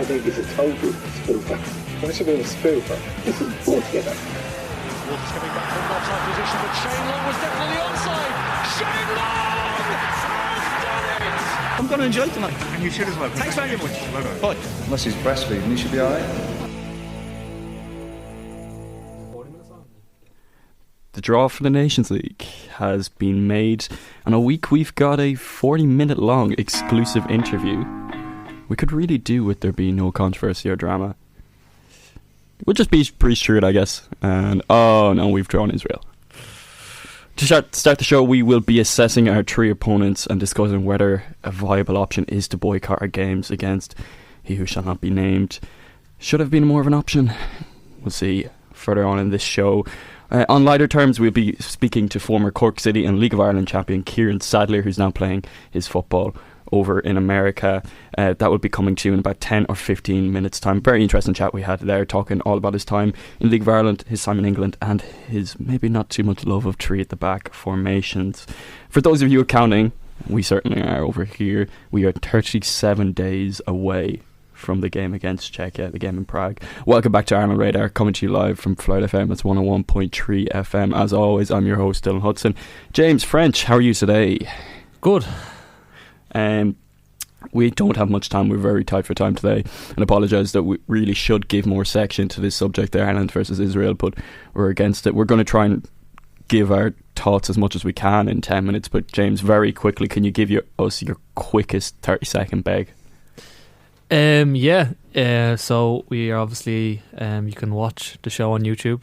think he's a total spoofer. What should be a spoofer? This is altogether. Wolves coming back from offside position, but Shane Long was definitely onside. Shane Long has done it! I'm going to enjoy tonight. And you should as well. Thanks very much. Well done. Bye. Unless he's breastfeeding, he should be alright. The draw for the Nations League has been made. In a week we've got a 40-minute long exclusive interview. We could really do with there being no controversy or drama. We'll just be pretty sure, I guess. And oh no, we've drawn Israel. To start the show, we will be assessing our three opponents and discussing whether a viable option is to boycott our games against he who shall not be named. Should have been more of an option. We'll see further on in this show. On lighter terms, we'll be speaking to former Cork City and League of Ireland champion Kieran Sadlier, who's now playing his football over in America. That will be coming to you in about 10 or 15 minutes time. Very interesting chat we had there, talking all about his time in League of Ireland, his time in England, and his maybe not too much love of three at the back formations. For those of you counting, we certainly are over here. We are 37 days away from the game against Czechia, the game in Prague. Welcome back to Ireland Radar, coming to you live from Floyd FM. That's 101.3 FM. As always, I'm your host, Dylan Hudson. James French, how are you today? Good. We don't have much time. We're very tight for time today, and apologise that we really should give more section to this subject, the Ireland versus Israel, but we're against it. We're going to try and give our thoughts as much as we can in 10 minutes, but James, very quickly, can you give us your quickest 30-second beg? So we are obviously you can watch the show on YouTube,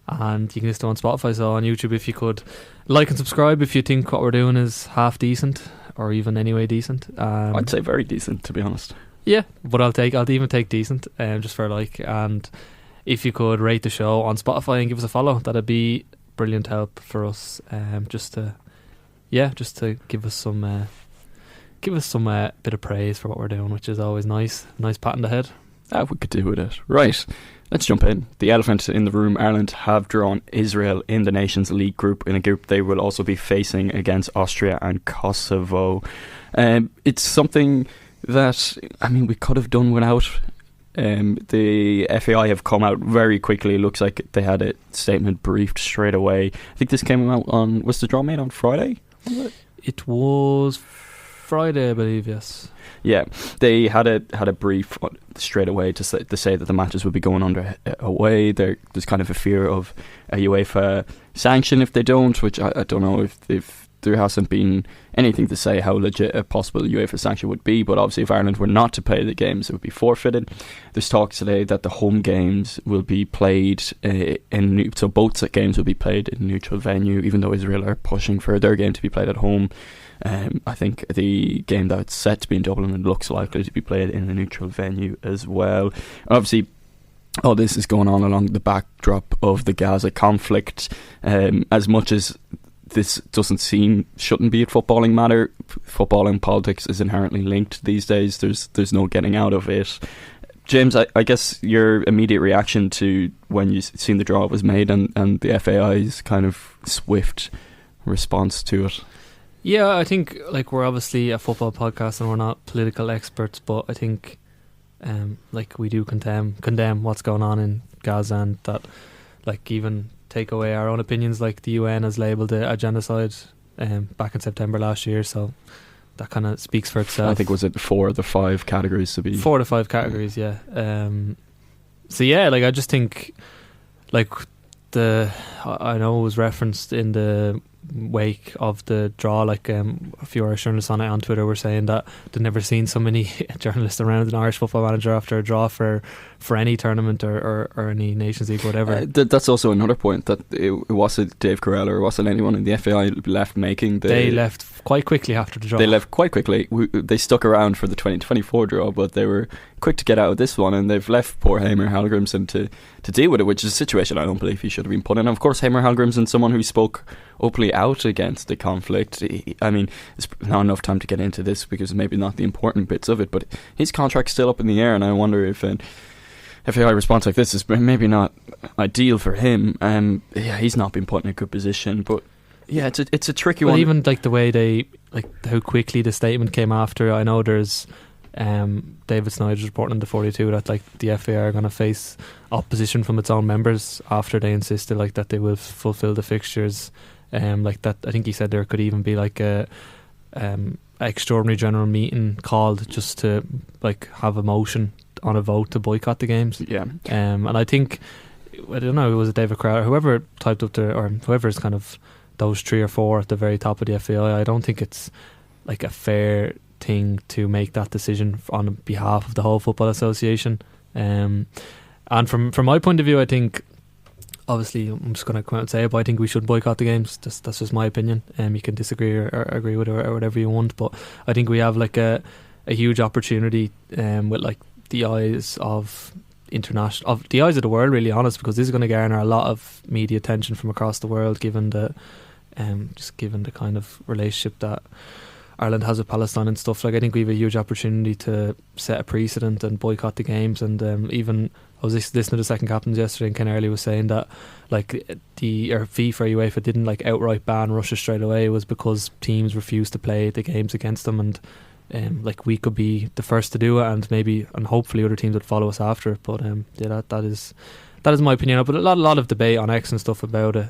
and you can listen on Spotify. So on YouTube, if you could like and subscribe if you think what we're doing is half decent or even anyway decent. I'd say very decent, to be honest. Yeah, but I'll even take decent, just for like. And if you could rate the show on Spotify and give us a follow, that'd be brilliant help for us. Just to give us some. Give us some bit of praise for what we're doing, which is always nice. Nice pat on the head. We could do with it. Right, let's jump in. The elephant in the room, Ireland have drawn Israel in the Nations League group. In a group they will also be facing against Austria and Kosovo. It's something that, we could have done without. The FAI have come out very quickly. It looks like they had a statement briefed straight away. I think this came out was the draw made on Friday? Was it? It was Friday, I believe, yes. Yeah, they had a brief straight away to say that the matches would be going under away. There's kind of a fear of a UEFA sanction if they don't, which I don't know if there hasn't been anything to say how legit a possible UEFA sanction would be, but obviously if Ireland were not to play the games, it would be forfeited. There's talk today that the home games will be played so both games will be played in neutral venue, even though Israel are pushing for their game to be played at home. I think the game that's set to be in Dublin looks likely to be played in a neutral venue as well. Obviously, all this is going on along the backdrop of the Gaza conflict. As much as this shouldn't be a footballing matter, football and politics is inherently linked these days. There's no getting out of it. James, I guess your immediate reaction to when you seen the draw was made and the FAI's kind of swift response to it. Yeah, I think we're obviously a football podcast and we're not political experts, but I think we do condemn what's going on in Gaza, and that even take away our own opinions. Like the UN has labelled it a genocide back in September last year, so that kind of speaks for itself. I think was it 4 of the 5 categories to be 4 to 5 categories, yeah. So yeah, I just think I know it was referenced in the wake of the draw, a few Irish journalists on Twitter were saying that they'd never seen so many journalists around an Irish football manager after a draw for any tournament or any Nations League, whatever. That's also another point, that it wasn't Dave Carell or it wasn't anyone in the FAI left making they left quite quickly after the draw. They left quite quickly. They stuck around for the 2024 draw, but they were quick to get out of this one, and they've left poor Hamer Hallgrimsson to deal with it, which is a situation I don't believe he should have been put in. And of course, Hamer Hallgrimsson, someone who spoke openly out against the conflict. It's not enough time to get into this because maybe not the important bits of it, but his contract's still up in the air, and I wonder if an FAI response like this is maybe not ideal for him. He's not been put in a good position, but yeah, it's a tricky one. Even the way they how quickly the statement came after. I know there's David Snyder's reporting in the 42 that like the FA are going to face opposition from its own members after they insisted like that they will fulfil the fixtures. Like that, I think he said there could even be like a extraordinary general meeting called just to like have a motion on a vote to boycott the games. Yeah. And I think, I don't know, it was David Crowder, whoever typed up or whoever's kind of those 3 or 4 at the very top of the FAI. I don't think it's like a fair thing to make that decision on behalf of the whole football association. And from my point of view, I think, obviously, I'm just going to come out and say it, but I think we should boycott the games. That's just my opinion. You can disagree or agree with it or whatever you want, but I think we have like a huge opportunity with like the eyes of the eyes of the world, really honest, because this is going to garner a lot of media attention from across the world, given the kind of relationship that Ireland has with Palestine and stuff. Like, I think we have a huge opportunity to set a precedent and boycott the games. And even I was listening to the second captains yesterday, and Ken Early was saying that like FIFA or UEFA didn't like outright ban Russia straight away. It was because teams refused to play the games against them, and like we could be the first to do it, and hopefully other teams would follow us after. But yeah, that is my opinion. But a lot of debate on X and stuff about it.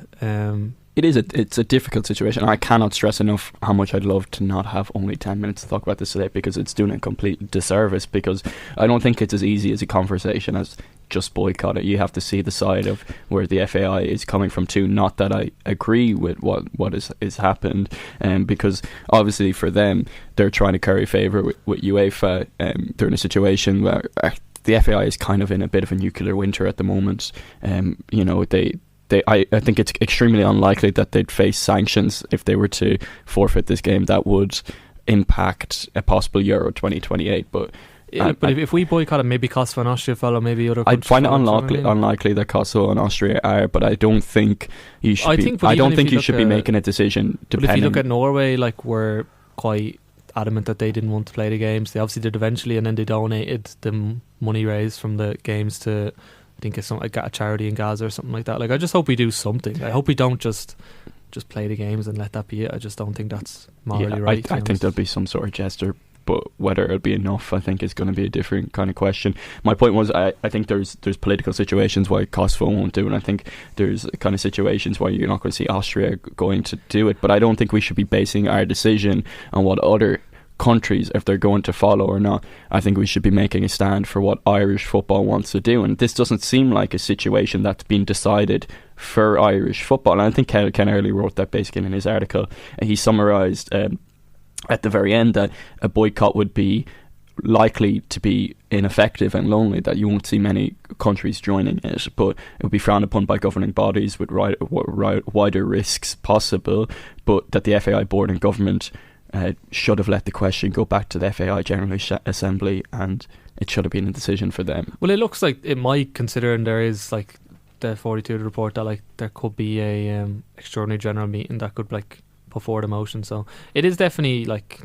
It's a difficult situation. I cannot stress enough how much I'd love to not have only 10 minutes to talk about this today, because it's doing a complete disservice, because I don't think it's as easy as a conversation as just boycott it. You have to see the side of where the FAI is coming from too. Not that I agree with what is happened, because obviously for them, they're trying to curry favour with UEFA. They're in a situation where the FAI is kind of in a bit of a nuclear winter at the moment. I think it's extremely unlikely that they'd face sanctions if they were to forfeit this game that would impact a possible Euro 2028. But if we boycott it, maybe Kosovo and Austria follow, maybe other countries. I'd find it unlikely that Kosovo and Austria are, but I don't think you should be making a decision depending. But if you look at Norway, like, we're quite adamant that they didn't want to play the games. They obviously did eventually, and then they donated the money raised from the games to, I think it's something like a charity in Gaza or something like that. Like, I just hope we do something. I hope we don't just play the games and let that be it. I just don't think that's morally right. I think there'll be some sort of gesture, but whether it'll be enough, I think, is going to be a different kind of question. My point was, I think there's political situations why Kosovo won't do it, and I think there's kind of situations why you're not going to see Austria going to do it. But I don't think we should be basing our decision on what other countries, if they're going to follow or not. I think we should be making a stand for what Irish football wants to do, and this doesn't seem like a situation that's been decided for Irish football. And I think Ken Early wrote that basically in his article, and he summarised at the very end that a boycott would be likely to be ineffective and lonely, that you won't see many countries joining it, but it would be frowned upon by governing bodies with wider risks possible, but that the FAI board and government should have let the question go back to the FAI General Assembly, and it should have been a decision for them. Well, it looks like it might, considering there is like the 42 report that like there could be a extraordinary general meeting that could like put forward a motion. So it is definitely like,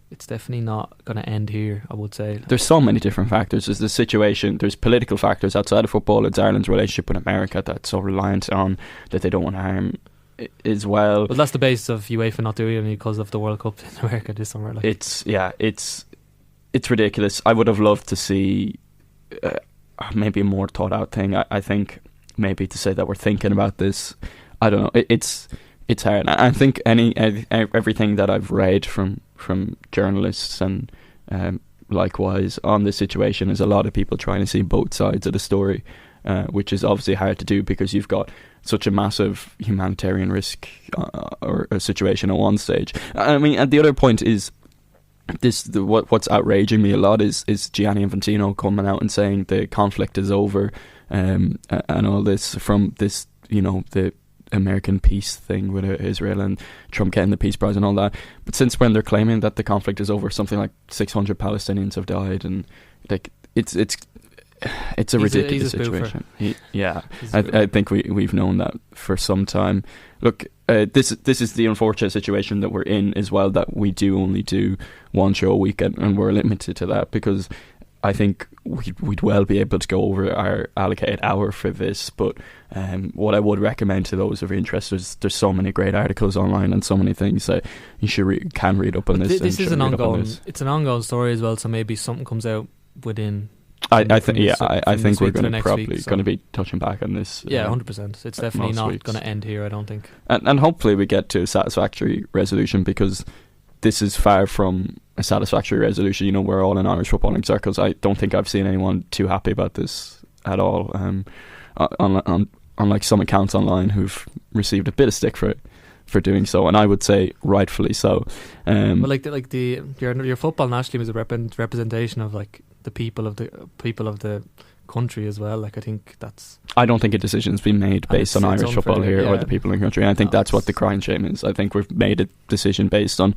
it's definitely not going to end here, I would say. There's so many different factors. There's the situation, there's political factors outside of football. It's Ireland's relationship with America that's so reliant on, that they don't want to harm as well. But that's the basis of UEFA not doing it because of the World Cup in America this summer. Like, it's ridiculous. I would have loved to see maybe a more thought out thing. I think maybe to say that we're thinking about this, I don't know. It's hard. I think everything that I've read from journalists and likewise on this situation is a lot of people trying to see both sides of the story, which is obviously hard to do because you've got such a massive humanitarian risk or a situation at one stage. I mean, and the other point is what's outraging me a lot is Gianni Infantino coming out and saying the conflict is over, and all this from this, the American peace thing with Israel and Trump getting the Peace Prize and all that. But since when they're claiming that the conflict is over, something like 600 Palestinians have died, and like it's a ridiculous situation. I think we've known that for some time. Look, this is the unfortunate situation that we're in as well, that we do only do one show a week, and we're limited to that, because I think we'd well be able to go over our allocated hour for this, but what I would recommend to those who are interested is there's so many great articles online and so many things that you should can read up on this. This is an ongoing story as well, so maybe something comes out within. I think we're going to probably going to be touching back on this. 100%. It's definitely not going to end here, I don't think. And hopefully we get to a satisfactory resolution, because this is far from a satisfactory resolution. You know, we're all in Irish footballing circles. I don't think I've seen anyone too happy about this at all. Unlike some accounts online who've received a bit of stick for doing so, and I would say rightfully so. But your football nationally was a representation of like the people of the country as well. Like, I think that's. I don't think a decision's been made based on Irish football here or the people in the country. And I think that's what the crying shame is. I think we've made a decision based on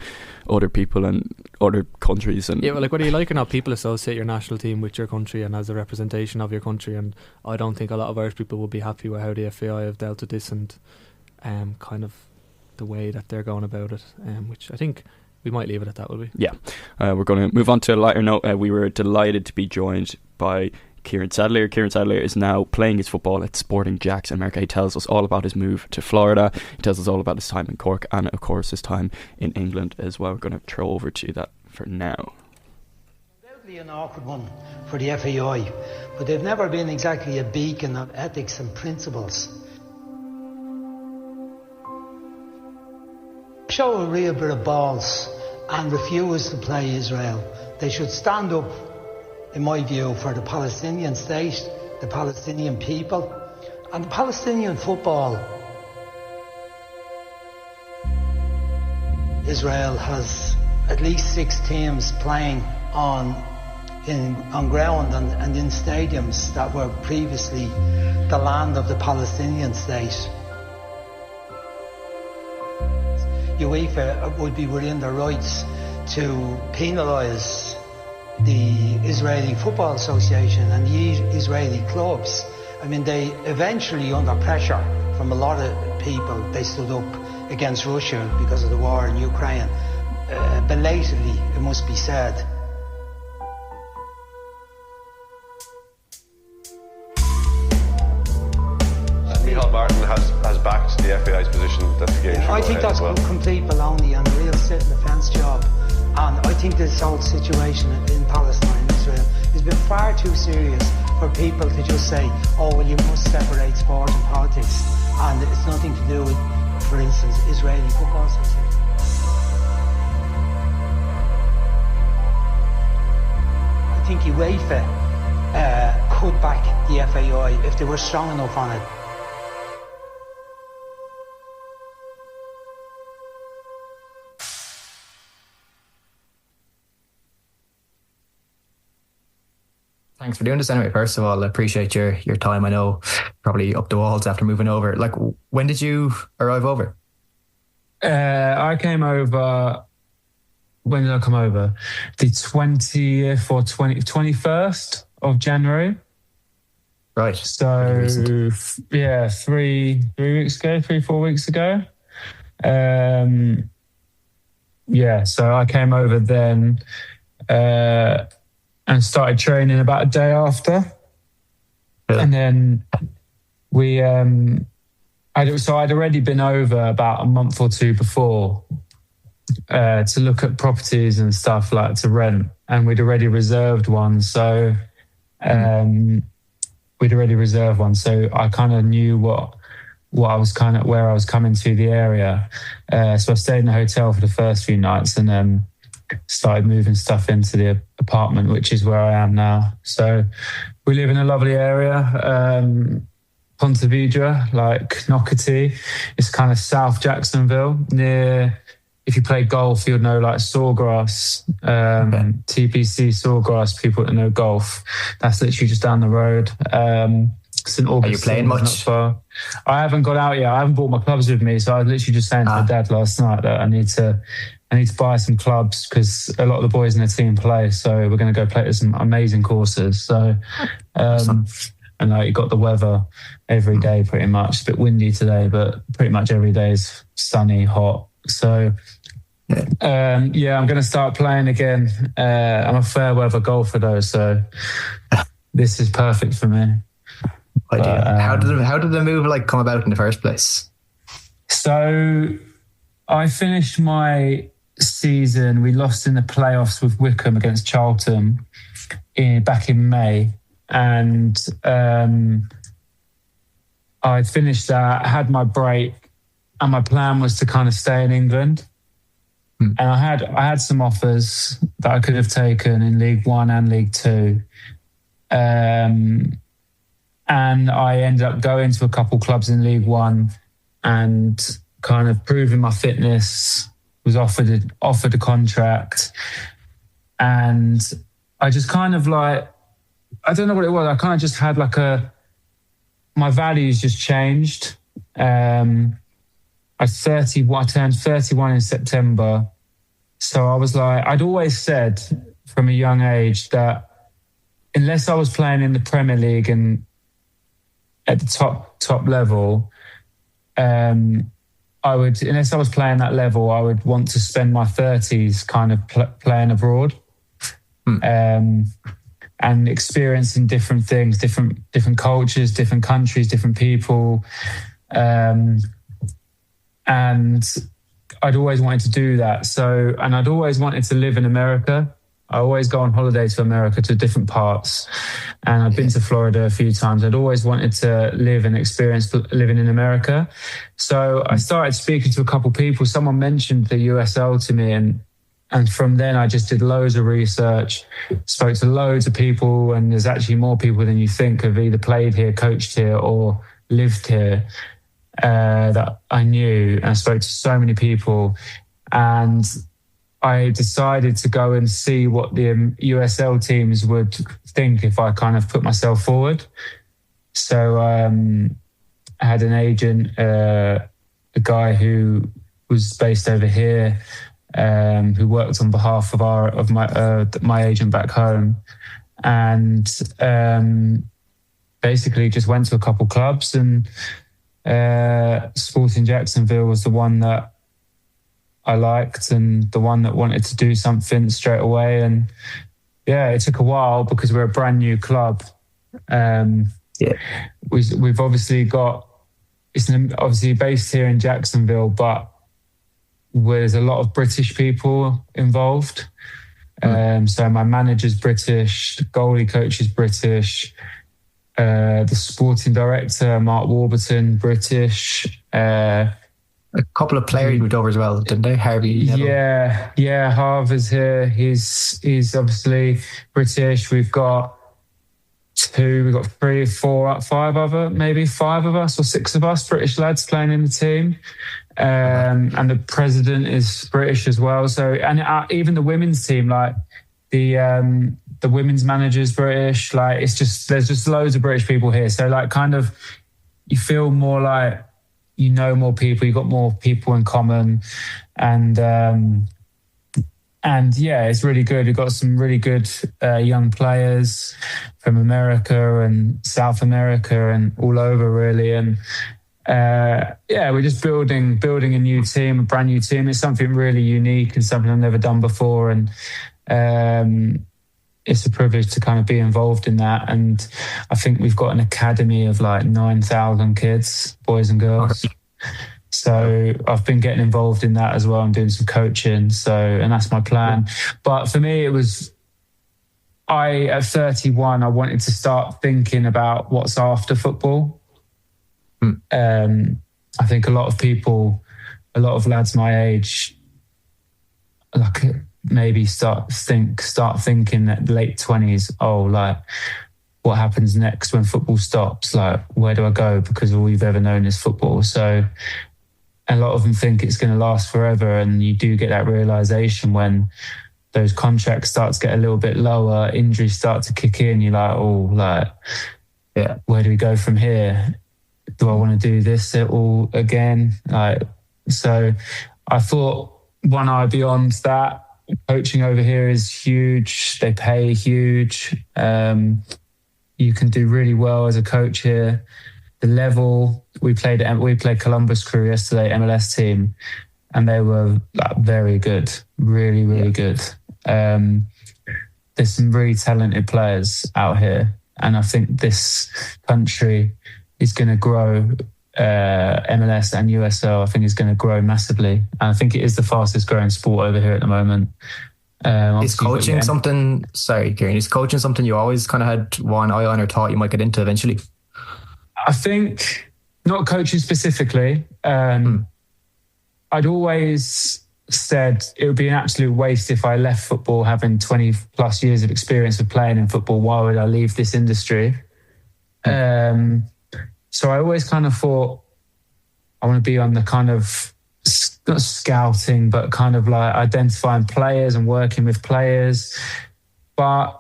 other people and other countries. And like, whether you like or not, people associate your national team with your country and as a representation of your country. And I don't think a lot of Irish people will be happy with how the FAI have dealt with this and kind of the way that they're going about it. Which I think we might leave it at that, will we? Yeah. We're going to move on to a lighter note. We were delighted to be joined by Kieran Sadlier. Kieran Sadlier is now playing his football at Sporting Jax in America. He tells us all about his move to Florida. He tells us all about his time in Cork and, of course, his time in England as well. We're going to throw over to that for now. Undoubtedly an awkward one for the FAI, but they've never been exactly a beacon of ethics and principles. Show a real bit of balls and refuse to play Israel. They should stand up, in my view, for the Palestinian state, the Palestinian people, and the Palestinian football. Israel has at least 6 teams playing on ground and in stadiums that were previously the land of the Palestinian state. UEFA would be within their rights to penalise the Israeli Football Association and the Israeli clubs. I mean, they eventually, under pressure from a lot of people, they stood up against Russia because of the war in Ukraine. Belatedly, it must be said. Michael Martin has backed the FAI's position that the game should go I think that's complete baloney and a real sit in the fence job. And I think this whole situation in Palestine and Israel has been far too serious for people to just say, oh, well, you must separate sport and politics. And it's nothing to do with, for instance, Israeli Football Association. I think UEFA could back the FAI if they were strong enough on it. Thanks for doing this anyway. First of all, I appreciate your time. I know probably up the walls after moving over. Like, when did you arrive over? I came over. When did I come over? The 20th or 21st of January. Right. So, yeah, 3 weeks ago, 4 weeks ago. Yeah, so I came over then. And started training about a day after. Yeah. And then I'd already been over about a month or two before to look at properties and stuff, like to rent. And we'd already reserved one. So I kind of knew what I was where I was coming to the area. So I stayed in a hotel for the first few nights and then started moving stuff into the apartment, which is where I am now. So we live in a lovely area, Ponte Vedra, like Knockety. It's kind of South Jacksonville, near, if you play golf, you'll know, like Sawgrass, TPC Sawgrass, people that know golf. That's literally just down the road. St. Augustine. Are you playing much? I haven't got out yet. I haven't brought my clubs with me, so I was literally just saying to my dad last night that I need to buy some clubs because a lot of the boys in the team play. So we're going to go play at some amazing courses. So, and you got the weather every day pretty much. It's a bit windy today, but pretty much every day is sunny, hot. So I'm going to start playing again. I'm a fair weather golfer though, so this is perfect for me. Ideal. How did the move come about in the first place? So I finished my season. We lost in the playoffs with Wickham against Charlton back in May, and I finished that, had my break, and my plan was to kind of stay in England. And I had some offers that I could have taken in League One and League Two. And I ended up going to a couple clubs in League One and kind of proving my fitness, was offered a contract. And I just kind of I don't know what it was. I kind of just had my values just changed. I turned 31 in September. So I was I'd always said from a young age that unless I was playing in the Premier League and at the top level, unless I was playing that level, I would want to spend my 30s kind of playing abroad. And experiencing different things, different cultures, different countries, different people. And I'd always wanted to do that. And I'd always wanted to live in America. I always go on holiday to America, to different parts. And I've been to Florida a few times. I'd always wanted to live and experience living in America. So I started speaking to a couple of people. Someone mentioned the USL to me, and from then I just did loads of research, spoke to loads of people, and there's actually more people than you think have either played here, coached here, or lived here. That I knew, and I spoke to so many people, and I decided to go and see what the USL teams would think if I kind of put myself forward. So I had an agent, a guy who was based over here, who worked on behalf of my agent back home, and basically just went to a couple clubs, and Sporting Jacksonville was the one that I liked and the one that wanted to do something straight away. And it took a while because we're a brand new club. We've obviously it's obviously based here in Jacksonville, but there's a lot of British people involved. So my manager's British, the goalie coach is British, the sporting director, Mark Warburton, British. A couple of players moved over as well, didn't they? Harvey Neville. Yeah, Harvey's here. He's obviously British. We've got 3, 4, 5 other, maybe 5 of us or 6 of us British lads playing in the team. And the president is British as well. So, and even the women's team, the women's manager's British. There's just loads of British people here. So kind of you feel more like you know more people, you've got more people in common. And it's really good. We've got some really good young players from America and South America and all over really. And we're just building a new team, a brand new team. It's something really unique and something I've never done before. And it's a privilege to kind of be involved in that. And I think we've got an academy of 9,000 kids, boys and girls. So I've been getting involved in that as well and doing some coaching. And that's my plan. But for me, at 31, I wanted to start thinking about what's after football. I think a lot of lads my age, maybe start thinking at late 20s, what happens next when football stops? Where do I go? Because all you've ever known is football. So a lot of them think it's going to last forever. And you do get that realization when those contracts start to get a little bit lower, injuries start to kick in. You're where do we go from here? Do I want to do this all again? So I thought one eye beyond that. Coaching over here is huge. They pay huge. You can do really well as a coach here. The level we played Columbus Crew yesterday, MLS team, and they were like, very good, really, really good. There's some really talented players out here, and I think this country is going to grow. MLS and USL, I think, is going to grow massively, and I think it is the fastest growing sport over here at the moment. Is coaching something? Sorry, Kieran. Is coaching something you always kind of had one eye on, or thought you might get into eventually? I think not coaching specifically. I'd always said it would be an absolute waste if I left football having 20 plus years of experience of playing in football. Why would I leave this industry? So I always kind of thought I want to be on the kind of, not scouting, but kind of like identifying players and working with players. But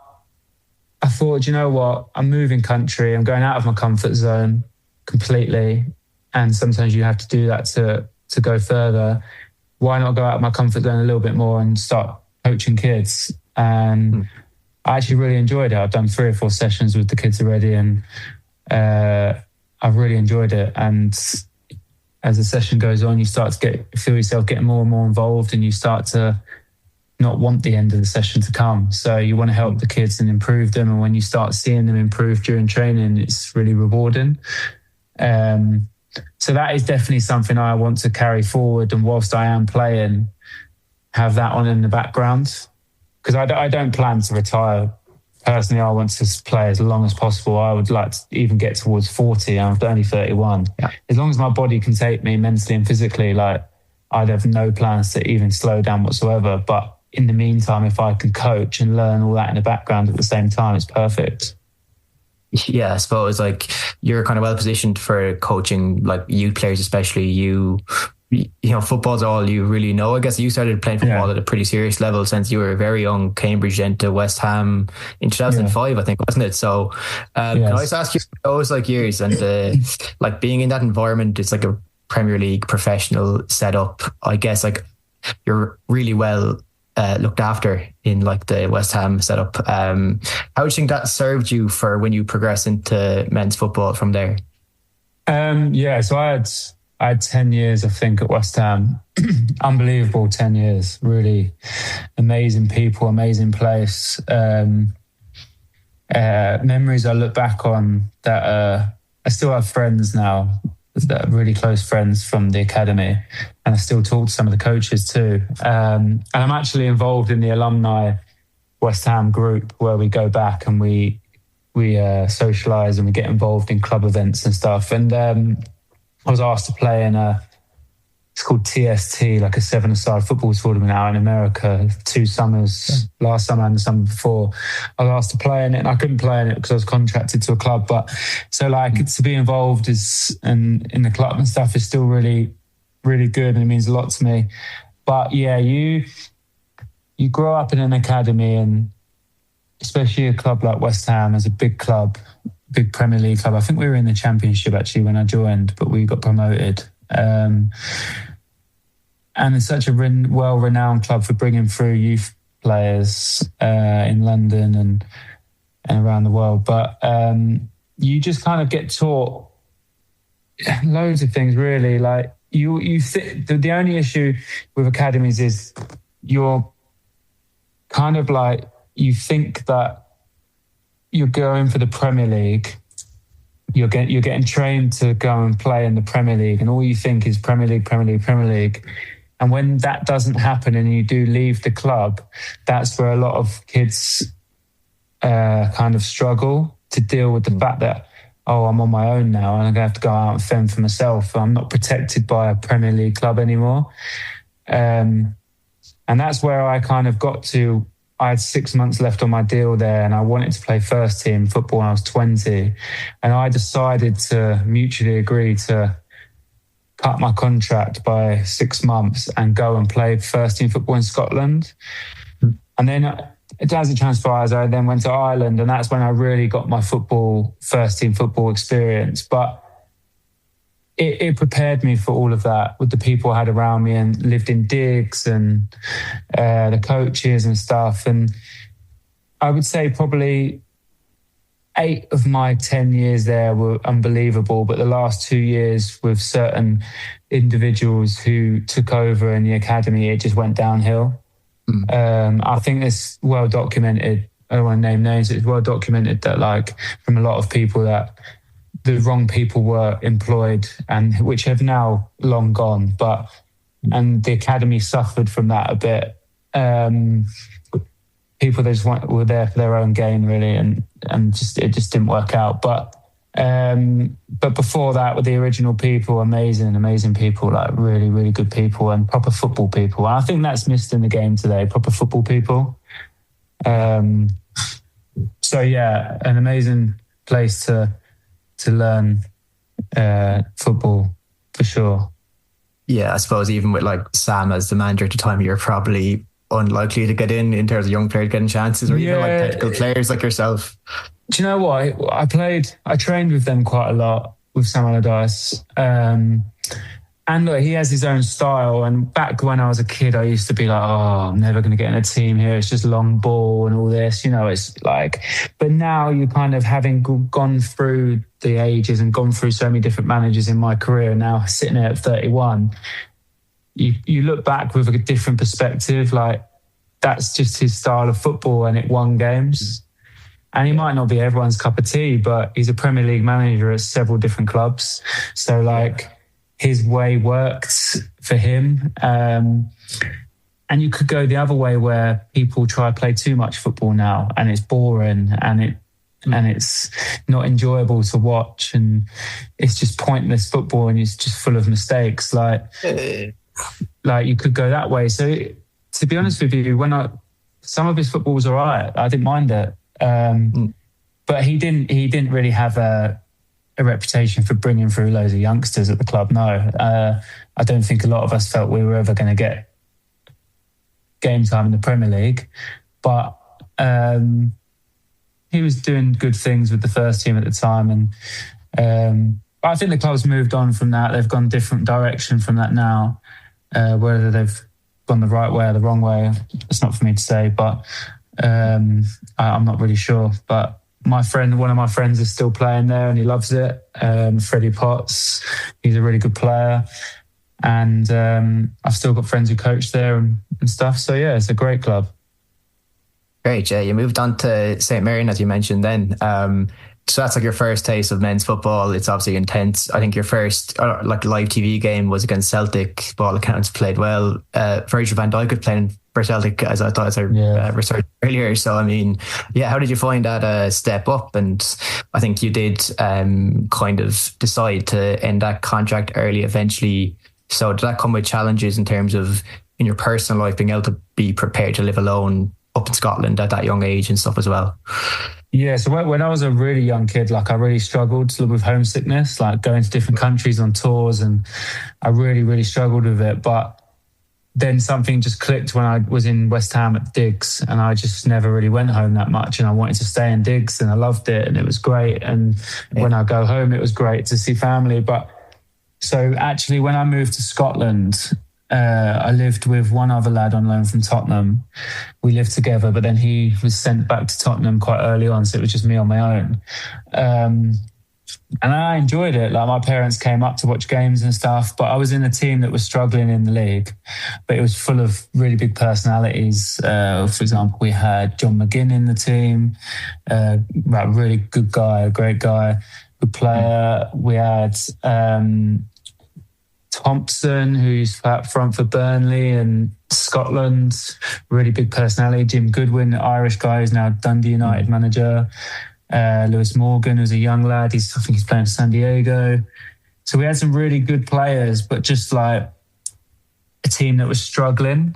I thought, you know what? I'm moving country. I'm going out of my comfort zone completely. And sometimes you have to do that to go further. Why not go out of my comfort zone a little bit more and start coaching kids? And I actually really enjoyed it. I've done 3 or 4 sessions with the kids already, and I've really enjoyed it. And as the session goes on, you start to feel yourself getting more and more involved, and you start to not want the end of the session to come. So you want to help the kids and improve them. And when you start seeing them improve during training, it's really rewarding. So that is definitely something I want to carry forward. And whilst I am playing, have that on in the background. Because I don't plan to retire. Personally, I want to play as long as possible. I would like to even get towards 40. I'm only 31. Yeah. As long as my body can take me mentally and physically, like, I'd have no plans to even slow down whatsoever. But in the meantime, if I can coach and learn all that in the background at the same time, it's perfect. Yeah, I suppose like you're kind of well positioned for coaching like youth players, especially. You know, football's all you really know. I guess you started playing football at a pretty serious level since you were very young. Cambridge, then to West Ham in 2005, I think, wasn't it? So can I just ask you, those like years and like being in that environment, it's like a Premier League professional setup. I guess like you're really well looked after in like the West Ham setup. How do you think that served you for when you progress into men's football from there? So I had 10 years, I think, at West Ham. Unbelievable 10 years. Really amazing people, amazing place. Memories I look back on that I still have friends now that are really close friends from the academy, and I still talk to some of the coaches too. And I'm actually involved in the alumni West Ham group where we go back and we socialise and we get involved in club events and stuff. And I was asked to play in it's called TST, like a 7-a-side football tournament out in America, 2 summers, last summer and the summer before. I was asked to play in it, and I couldn't play in it because I was contracted to a club. But so like to be involved and in the club and stuff is still really, really good, and it means a lot to me. But yeah, you grow up in an academy, and especially a club like West Ham is a big club, big Premier League club. I think we were in the Championship actually when I joined, but we got promoted. And it's such a well-renowned club for bringing through youth players in London and around the world. But you just kind of get taught loads of things, really. Like the only issue with academies is you're kind of like, you think that you're going for the Premier League. You're getting trained to go and play in the Premier League, and all you think is Premier League, Premier League, Premier League. And when that doesn't happen and you do leave the club, that's where a lot of kids kind of struggle to deal with the fact that, I'm on my own now and I'm going to have to go out and fend for myself. I'm not protected by a Premier League club anymore. And that's where I kind of got to. I had 6 months left on my deal there, and I wanted to play first team football when I was 20. And I decided to mutually agree to cut my contract by 6 months and go and play first team football in Scotland. And then as it transpires, I then went to Ireland, and that's when I really got my first team football experience. But it prepared me for all of that with the people I had around me and lived in digs and the coaches and stuff. And I would say probably 8 of my 10 years there were unbelievable, but the last 2 years with certain individuals who took over in the academy, it just went downhill. I think it's well documented. I don't want to name names. It's well documented that, like, from a lot of people, that the wrong people were employed, and which have now long gone. And the academy suffered from that a bit. People that just were there for their own gain, really, and it just didn't work out. But before that, with the original people, amazing people, like really, really good people and proper football people. And I think that's missed in the game today, proper football people. So yeah, an amazing place to learn football for sure. Yeah, I suppose even with like Sam as the manager at the time, you're probably unlikely to get in terms of young players getting chances, or even like technical players like yourself. Do you know what? I trained with them quite a lot, with Sam Allardyce. And look, he has his own style. And back when I was a kid, I used to be like, oh, I'm never going to get in a team here. It's just long ball and all this, it's like, but now you kind of, having gone through the ages and gone through so many different managers in my career, now sitting here at 31, you look back with a different perspective. Like, that's just his style of football, and it won games. And he might not be everyone's cup of tea, but he's a Premier League manager at several different clubs. So like, his way worked for him. And you could go the other way, where people try to play too much football now, and it's boring, and it's not enjoyable to watch, and it's just pointless football, and it's just full of mistakes. Like you could go that way. So to be honest with you, some of his football was all right. I didn't mind it. But he didn't really have a reputation for bringing through loads of youngsters at the club. No, I don't think a lot of us felt we were ever going to get game time in the Premier League. But he was doing good things with the first team at the time, and I think the club's moved on from that. They've gone different direction from that now. Whether they've gone the right way or the wrong way, it's not for me to say. But I'm not really sure. But one of my friends is still playing there, and he loves it. Freddie Potts, he's a really good player. And I've still got friends who coach there and stuff. So yeah, it's a great club. Great, yeah. You moved on to St. Mirren, as you mentioned then. So that's like your first taste of men's football. It's obviously intense. I think your first live TV game was against Celtic. By all accounts, played well. Virgil van Dijk was playing for Celtic, as I researched earlier. So I mean, yeah, how did you find that step up? And I think you did kind of decide to end that contract early eventually. So did that come with challenges in terms of, in your personal life, being able to be prepared to live alone up in Scotland at that young age and stuff as well? Yeah, so when I was a really young kid, like, I really struggled with homesickness, like going to different countries on tours, and I really, really struggled with it. But then something just clicked when I was in West Ham at Diggs, and I just never really went home that much, and I wanted to stay in Diggs, and I loved it, and it was great. And when I go home, it was great to see family. But so actually, when I moved to Scotland, I lived with one other lad on loan from Tottenham. We lived together, but then he was sent back to Tottenham quite early on, so it was just me on my own. And I enjoyed it. Like, my parents came up to watch games and stuff, but I was in a team that was struggling in the league, but it was full of really big personalities. For example, we had John McGinn in the team, a really good guy, a great guy, good player. We had Thompson, who's up front for Burnley and Scotland, really big personality. Jim Goodwin, the Irish guy, who's now Dundee United manager. Lewis Morgan, who's a young lad. I think he's playing for San Diego. So we had some really good players, but just like a team that was struggling.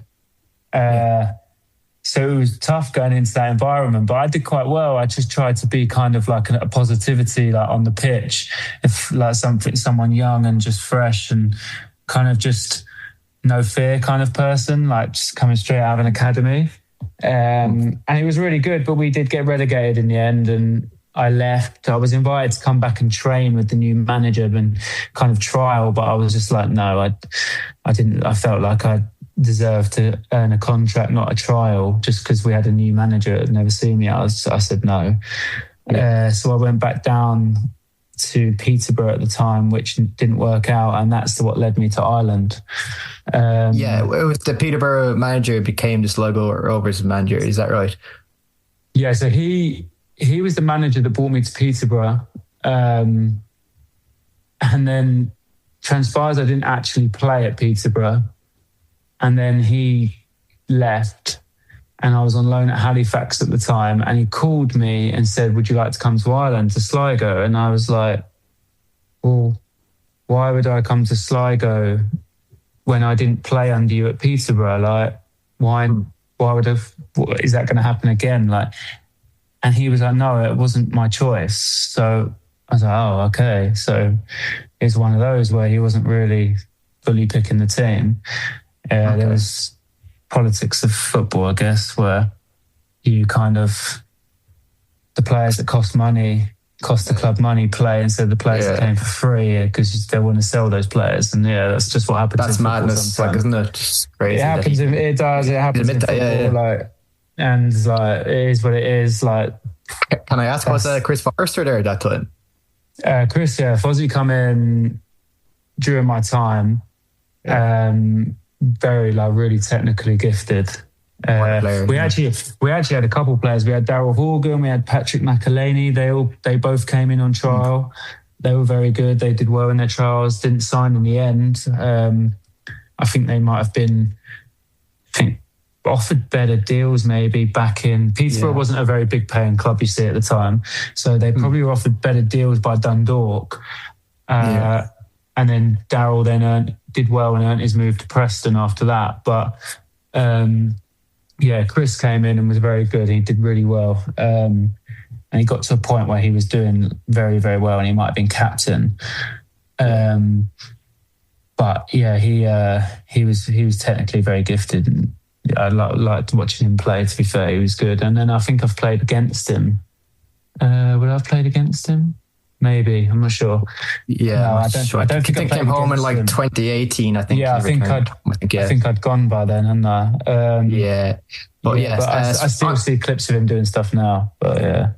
So it was tough going into that environment, but I did quite well. I just tried to be kind of like a positivity, like on the pitch, if like someone young and just fresh and kind of just no fear kind of person, like just coming straight out of an academy. And it was really good, but we did get relegated in the end, and I left. I was invited to come back and train with the new manager and kind of trial, but I was just like, no, I didn't. I felt like I deserved to earn a contract, not a trial, just because we had a new manager that had never seen me. I said no. So I went back down to Peterborough at the time, which didn't work out, and that's what led me to Ireland. It was the Peterborough manager became the Sligo Rovers manager. Is that right? Yeah, so he was the manager that brought me to Peterborough, and then transpires I didn't actually play at Peterborough, and then he left, and I was on loan at Halifax at the time, and he called me and said, "Would you like to come to Ireland, to Sligo?" And I was like, "Well, why would I come to Sligo when I didn't play under you at Peterborough? Like, why would I? Is that going to happen again?" Like, and he was like, "No, it wasn't my choice." So I was like, "Oh, okay." So it's one of those where he wasn't really fully picking the team. There was politics of football, I guess, where you kind of, the players that cost the club money play instead of the players that came for free because they want to sell those players. And that's just what happens. That's madness, like, isn't it? Just crazy. It happens. It does. It happens in football. Like, and like, it is what it is. Like, can I ask, was Chris Forrester there at that time? Chris, Fozzie come in during my time. Very like really technically gifted. We actually had a couple of players. We had Daryl Horgan, we had Patrick McElhaney. They both came in on trial. They were very good. They did well in their trials. Didn't sign in the end. I think they might have been offered better deals maybe back in Peterborough. Wasn't a very big paying club, you see, at the time. So they probably were offered better deals by Dundalk. And then Daryl then did well and earned his move to Preston after that. But Chris came in and was very good. He did really well. And he got to a point where he was doing very, very well and he might have been captain. But he was technically very gifted. And I liked watching him play, to be fair. He was good. And then I think I've played against him. Would I have played against him? Maybe, I'm not sure. Yeah, no, I don't think I came home in like 2018. I think. Yeah, I think I'd gone by then, hadn't I? I still see clips of him doing stuff now. But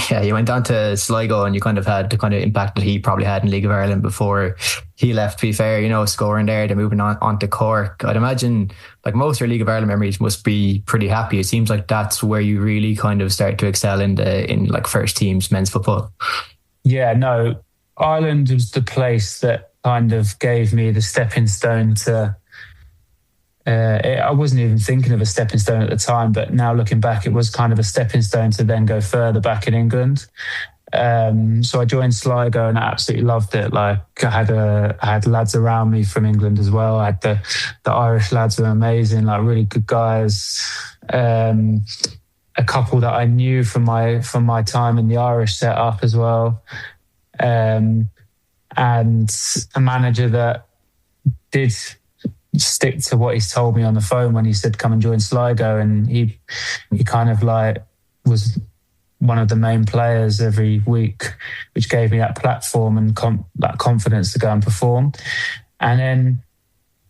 yeah, you went down to Sligo and you kind of had the kind of impact that he probably had in League of Ireland before he left. To be fair, scoring there, then moving on to Cork. I'd imagine like most of your League of Ireland memories must be pretty happy. It seems like that's where you really kind of start to excel in like first teams men's football. Yeah, no, Ireland was the place that kind of gave me the stepping stone to... I wasn't even thinking of a stepping stone at the time, but now looking back, it was kind of a stepping stone to then go further back in England. So I joined Sligo and I absolutely loved it. Like I had lads around me from England as well. I had the Irish lads were amazing, like really good guys. A couple that I knew from my time in the Irish setup as well, and a manager that did stick to what he's told me on the phone when he said come and join Sligo, and he kind of like was one of the main players every week, which gave me that platform and that confidence to go and perform. And then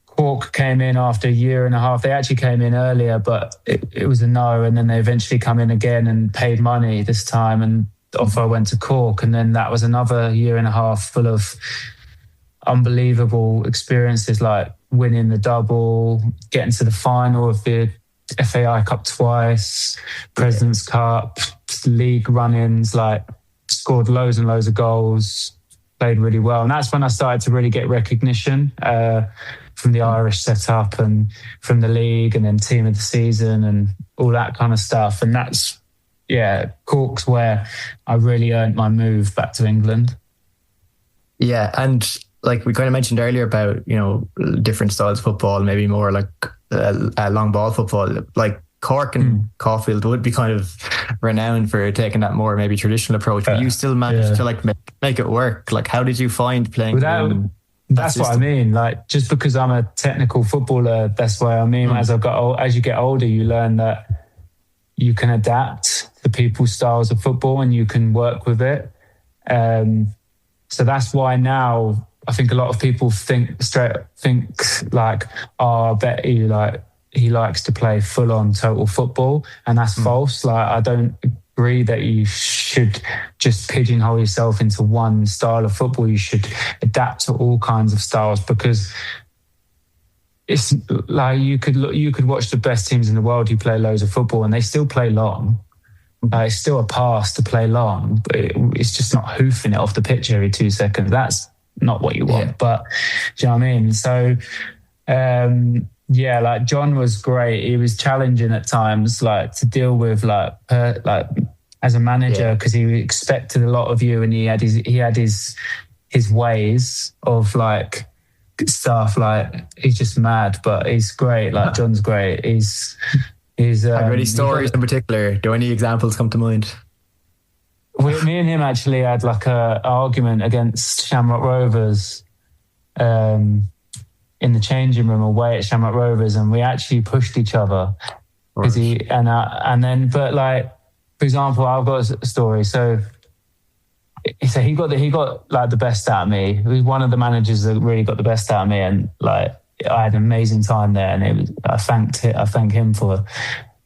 Cork came in after a year and a half. They actually came in earlier, but it was a no. And then they eventually come in again and paid money this time. And off I went to Cork. And then that was another year and a half full of unbelievable experiences, like winning the double, getting to the final of the FAI Cup twice, President's Cup, league run-ins, like scored loads and loads of goals, played really well. And that's when I started to really get recognition from the Irish setup and from the league and then team of the season and all that kind of stuff. And that's, Cork's where I really earned my move back to England. Yeah, and like we kind of mentioned earlier about, different styles of football, maybe more like long ball football. Like Cork and Caulfield would be kind of renowned for taking that more maybe traditional approach, but you still managed to like make it work. Like, how did you find playing? That's what I mean. Like, just because I'm a technical footballer, that's what I mean. As you get older, you learn that you can adapt to people's styles of football and you can work with it. So that's why now I think a lot of people think like, I bet he likes to play full on total football, and that's false. Like, agree that you should just pigeonhole yourself into one style of football. You should adapt to all kinds of styles, because it's like you could watch the best teams in the world who play loads of football and they still play long. It's still a pass to play long, but it's just not hoofing it off the pitch every 2 seconds. That's not what you want. But do you know what I mean? So like John was great. He was challenging at times, like to deal with, like as a manager, because he expected a lot of you, and he had his ways of like stuff. Like he's just mad, but he's great. Like John's great. He's have any stories in particular? Do any examples come to mind? Me and him actually had like a argument against Shamrock Rovers in the changing room away at Shamrock Rovers, and we actually pushed each other because but like, for example, I've got a story. So he got like the best out of me. He was one of the managers that really got the best out of me, and like I had an amazing time there, and I thank him for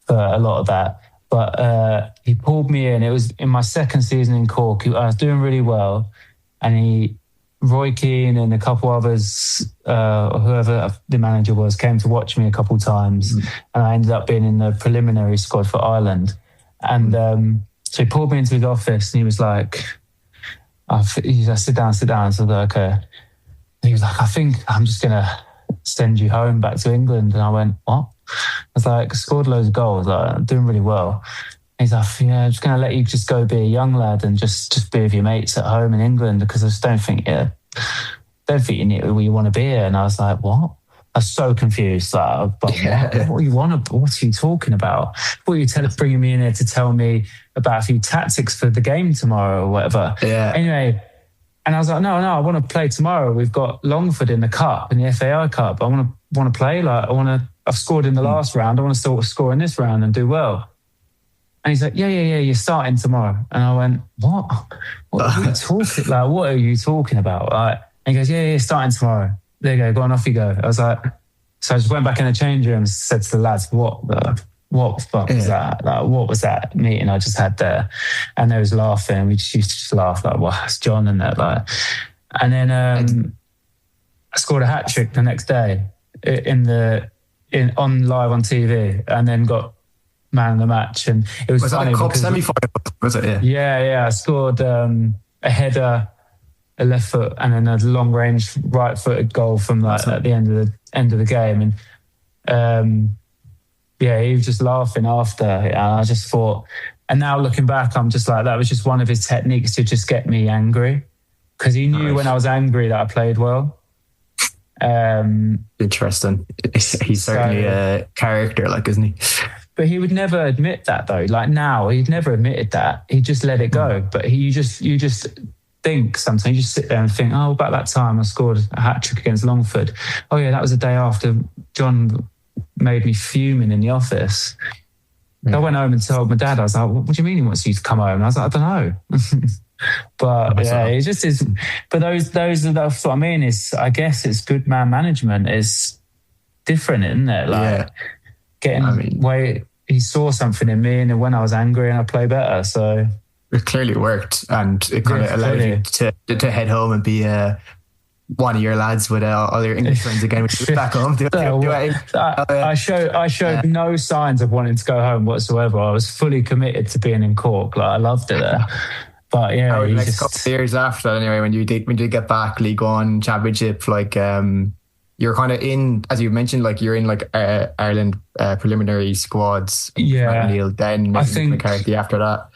a lot of that. But he pulled me in. It was in my second season in Cork. I was doing really well, and Roy Keane and a couple others, whoever the manager was, came to watch me a couple of times, and I ended up being in the preliminary squad for Ireland. And so he pulled me into his office, and he was like, he said, sit down. So I was like, okay. And he was like, I think I'm just going to send you home back to England. And I went, what? I was like, scored loads of goals, like, I'm doing really well. And he's like, yeah, I'm just going to let you just go be a young lad and just be with your mates at home in England, because I just don't think you need where you want to be here. And I was like, what? I was so confused. Like, but what do you want to? What are you talking about? What are you bringing me in here to tell me about a few tactics for the game tomorrow or whatever? Yeah. Anyway, and I was like, no, I want to play tomorrow. We've got Longford in the cup, in the FAI Cup. I want to play. Like, I've scored in the last round. I want to still score in this round and do well. And he's like, yeah, you're starting tomorrow. And I went, what? What are you talking? Like, what are you talking about? Like, and he goes, yeah, starting tomorrow. There you go on, off you go. I was like, so I just went back in the change room and said to the lads, what the fuck was that? Like, what was that meeting I just had there? And they was laughing. We just used to just laugh, like, well, it's John and that. Like, and then I scored a hat trick the next day on live on TV, and then got man of the match. And it was funny. Was that a cup semi-final? Was it? Yeah. I scored a header, a left foot, and then a long range right footed goal from like at the end of the game. And he was just laughing after. And I just thought, and now looking back, I'm just like, that was just one of his techniques to just get me angry, because he knew when I was angry that I played well. Interesting. He's certainly a character, like, isn't he? But he would never admit that, though. Like, now he'd never admitted that. He just let it go. But you just think sometimes, you just sit there and think, oh, about that time I scored a hat trick against Longford. Oh yeah, that was the day after John made me fuming in the office. I went home and told my dad, I was like, what do you mean he wants you to come home? And I was like, I don't know. But it just is. But that's what I mean. Is, I guess it's good man management is different, isn't it? Like he saw something in me, and when I was angry, and I play better. So it clearly worked, and it kind of allowed you to head home and be one of your lads with all your English friends again. Which is back home. I showed no signs of wanting to go home whatsoever. I was fully committed to being in Cork. Like, I loved it there. But yeah, the next couple of years after that, anyway, when you did get back, League One, Championship, like you're kind of in, as you mentioned, like you're in like Ireland preliminary squads. Yeah, then I think McCarthy after that.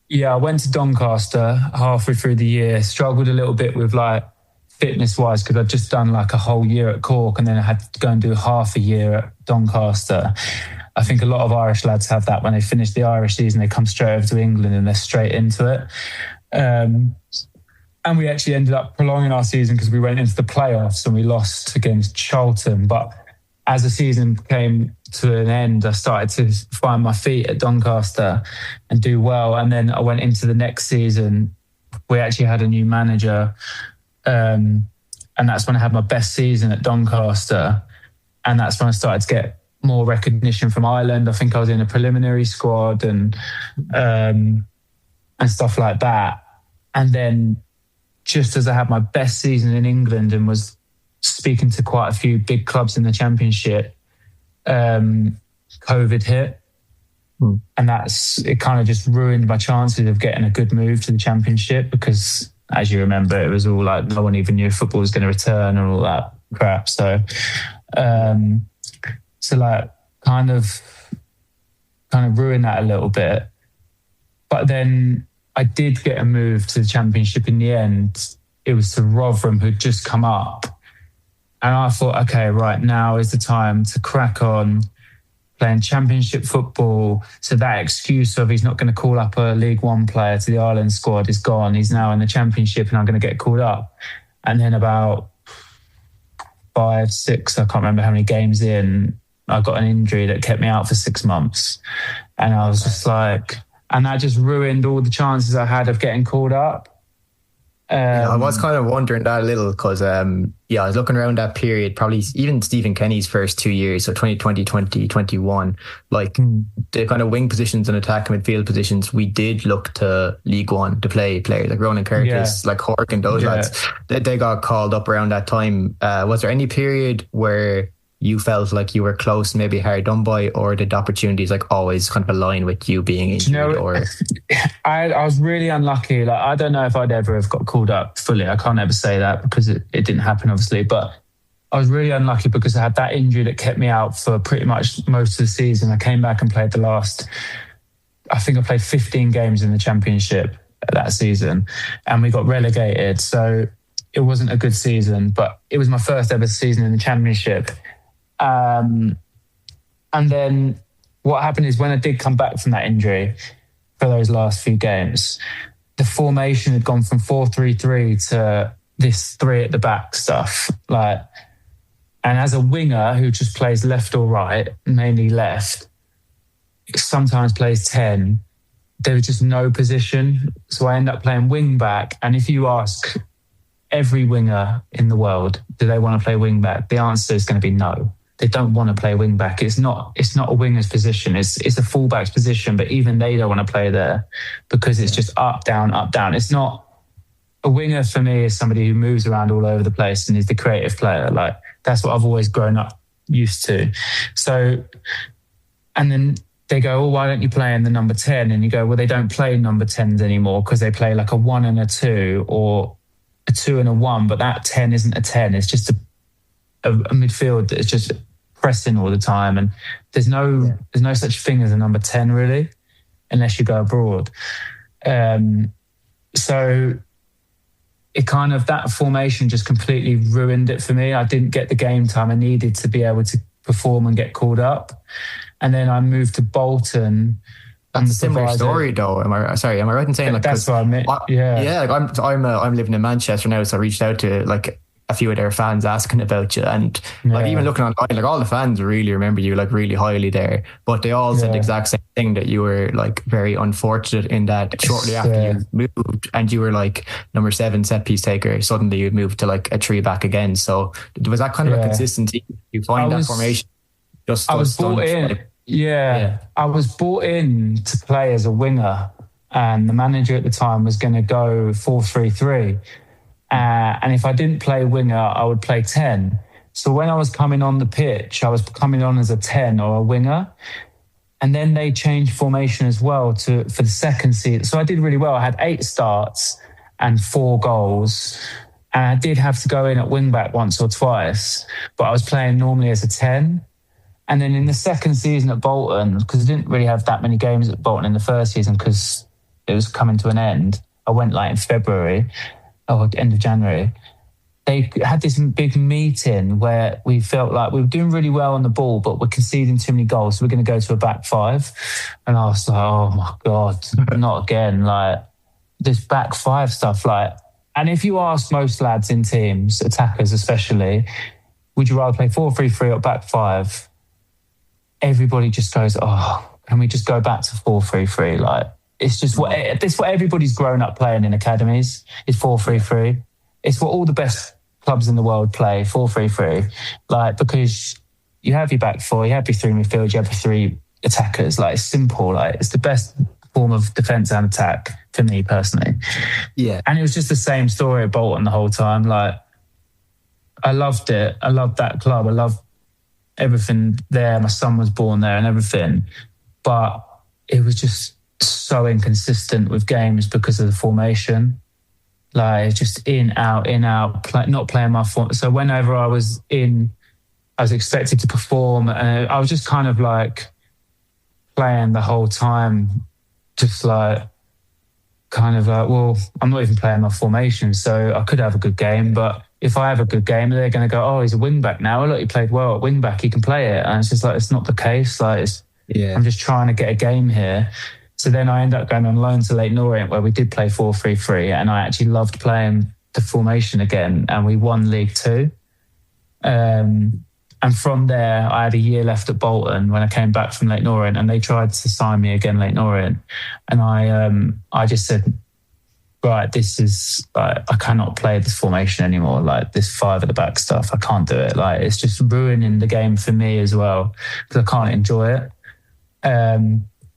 Yeah, I went to Doncaster halfway through the year. Struggled a little bit with like fitness wise, because I'd just done like a whole year at Cork, and then I had to go and do half a year at Doncaster. I think a lot of Irish lads have that. When they finish the Irish season, they come straight over to England and they're straight into it. And we actually ended up prolonging our season because we went into the playoffs and we lost against Charlton. But as the season came to an end, I started to find my feet at Doncaster and do well. And then I went into the next season. We actually had a new manager. And that's when I had my best season at Doncaster. And that's when I started to get more recognition from Ireland. I think I was in a preliminary squad and stuff like that. And then just as I had my best season in England and was speaking to quite a few big clubs in the Championship, COVID hit. And it kind of just ruined my chances of getting a good move to the Championship because, as you remember, it was all like no one even knew if football was going to return and all that crap. So like kind of ruined that a little bit. But then I did get a move to the Championship in the end. It was to Rotherham, who'd just come up. And I thought, okay, right, now is the time to crack on playing Championship football. So that excuse of he's not going to call up a League One player to the Ireland squad is gone. He's now in the Championship and I'm going to get called up. And then about 5, 6, I can't remember how many games in, I got an injury that kept me out for 6 months. And I was just like, and that just ruined all the chances I had of getting called up. I was kind of wondering that a little because, I was looking around that period, probably even Stephen Kenny's first 2 years, so 2020, 2021, like the kind of wing positions and attack and midfield positions, we did look to League One to play players like Ronan Calvert, like Cork and those lads. They got called up around that time. Was there any period where you felt like you were close, maybe hard done by, or did opportunities like always kind of align with you being injured? Or I was really unlucky. Like I don't know if I'd ever have got called up fully. I can't ever say that because it didn't happen, obviously. But I was really unlucky because I had that injury that kept me out for pretty much most of the season. I came back and played I think I played 15 games in the Championship that season, and we got relegated. So it wasn't a good season, but it was my first ever season in the Championship. And then what happened is when I did come back from that injury for those last few games, the formation had gone from 4-3-3 to this 3 at the back stuff. And as a winger who just plays left or right, mainly left, sometimes plays 10, there was just no position. So I end up playing wing back. And if you ask every winger in the world, do they want to play wing back? The answer is going to be no. They don't want to play wing back. It's not a winger's position. It's a fullback's position, but even they don't want to play there because it's just up, down, up, down. It's not a winger for me is somebody who moves around all over the place and is the creative player. Like that's what I've always grown up used to. So, and then they go, oh, why don't you play in the number 10? And you go, well, they don't play number 10s anymore because they play like a 1 and a 2 or a 2 and a 1, but that 10 isn't a 10. It's just a midfield that's just pressing all the time, and there's no such thing as a number 10 really, unless you go abroad. So it kind of, that formation just completely ruined it for me. I didn't get the game time I needed to be able to perform and get called up. And then I moved to Bolton. That's a similar story, though. Am I right in saying like that's what I meant? Yeah. Like I'm living in Manchester now, so I reached out to like a few of their fans asking about you, and like even looking online, like all the fans really remember you like really highly there, but they all said the exact same thing, that you were like very unfortunate in that shortly after you moved and you were like number 7 set piece taker, suddenly you moved to like a 3 back again. So was that kind of a consistency you find that formation? I was brought in. I was brought in to play as a winger, and the manager at the time was going to go 4-3-3. And if I didn't play winger, I would play 10. So when I was coming on the pitch, I was coming on as a 10 or a winger. And then they changed formation as well for the second season. So I did really well. I had 8 starts and 4 goals. And I did have to go in at wing back once or twice, but I was playing normally as a 10. And then in the second season at Bolton, because I didn't really have that many games at Bolton in the first season because it was coming to an end. I went like in February. End of January, they had this big meeting where we felt like we were doing really well on the ball, but we're conceding too many goals. So we're going to go to a back 5. And I was like, oh my God, not again. Like this back 5 stuff. And if you ask most lads in teams, attackers especially, would you rather play 4-3-3 or back 5? Everybody just goes, oh, can we just go back to 4-3-3? Like, it's just what everybody's grown up playing in academies is 4-3-3. It's what all the best clubs in the world play, 4-3-3. Like, because you have your back four, you have your three midfield, you have your three attackers. Like, it's simple. Like, it's the best form of defence and attack for me personally. Yeah. And it was just the same story at Bolton the whole time. Like, I loved it. I loved that club. I loved everything there. My son was born there and everything. But it was just so inconsistent with games because of the formation. Like, just in, out, not playing my form. So whenever I was in, I was expected to perform. And I was just kind of like playing the whole time, just like, kind of like, well, I'm not even playing my formation, so I could have a good game. But if I have a good game, they're going to go, oh, he's a wing back now. Look, he played well at wing back. He can play it. And it's just like, it's not the case. Like, I'm just trying to get a game here. So then I end up going on loan to Leyton Orient, where we did play 4-3-3, and I actually loved playing the formation again, and we won League Two. And from there, I had a year left at Bolton when I came back from Leyton Orient, and they tried to sign me again, Leyton Orient. And I just said, right, this is, like, I cannot play this formation anymore. Like, this five at the back stuff, I can't do it. Like, it's just ruining the game for me as well, because I can't enjoy it.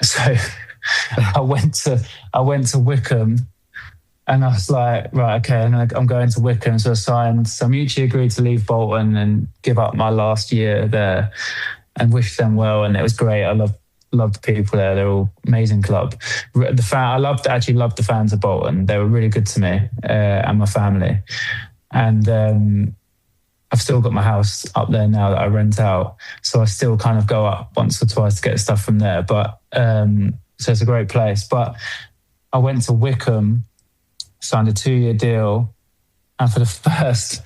So I went to Wickham, and I was like, right, okay, and I'm going to Wickham. So I mutually agreed to leave Bolton and give up my last year there, and wish them well. And it was great. I loved the people there. They're all amazing club. I loved the fans of Bolton. They were really good to me and my family. And I've still got my house up there now that I rent out. So I still kind of go up once or twice to get stuff from there. But so it's a great place. But I went to Wickham, signed a 2-year deal, and for the first